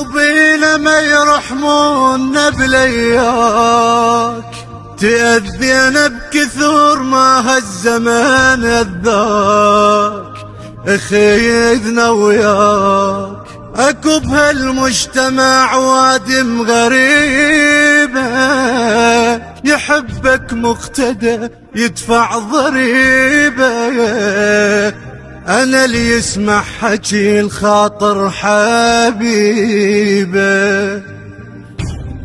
وبينا ما يرحمونا بلياك، تأذينا بكثر ما هالزمان أذاك، خيذنا وياك اكو بهالمجتمع وادم غريبة، يحبك مقتدى يدفع ضريبة، انا اللي يسمع حكي الخاطر حبيبه.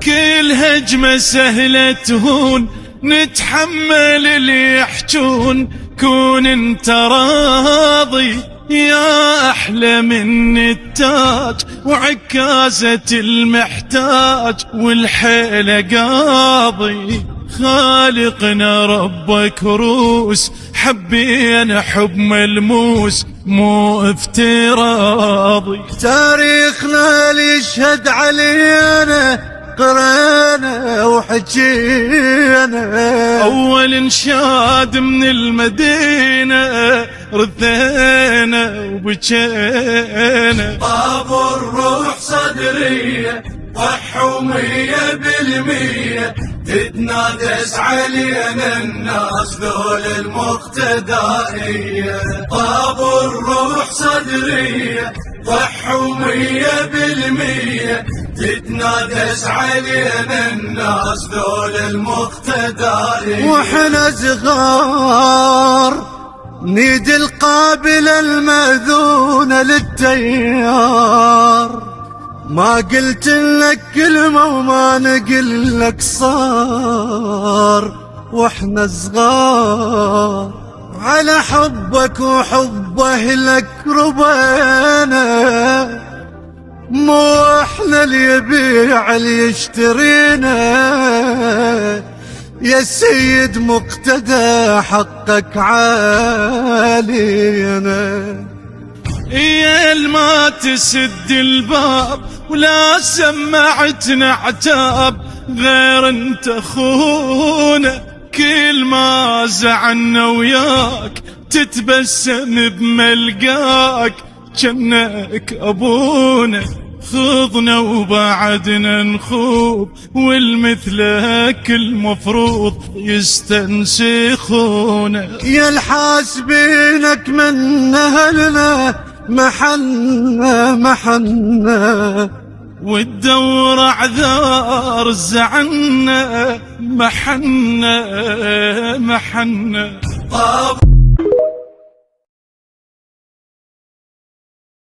كل هجمة سهلة تهون، نتحمل اللي يحجون، كون انت راضي يا أحلى من التاج وعكازة المحتاج والحيلة قاضي. خالقنا ربك روس، حبينا حب ملموس مو افتراضي. تاريخنا اللي يشهد علينا قرينا وحجينا، أول انشاد من المدينة رثينا وبجينا. طاب الروح صدرية ضحوا 100%، تتنادس علينا الناس ذول المقتدائية. طاب الروح صدرية ضحوا 100%، تتنادس علينا الناس ذول المقتدائية. واحنا صغار نيد القابلة المأذونة للتيار، ما قلت لك كلمة وما نقل لك صار. واحنا صغار على حبك وحب اهلك ربينا، مو احنا اللي يبيع اللي يشترينا. يا سيد مقتدى حقك علينا، يا ما تسد الباب ولا سمعتنا عتاب، غير انت اخونا كل ما زعلنا وياك تتبسم بملقاك جنك ابونا. خضنا وبعدنا نخوض والمثلك المفروض يستنسخونا. يا الحاسبينك من اهلنا محنا والدور اعذار زعلنا محنا. طاب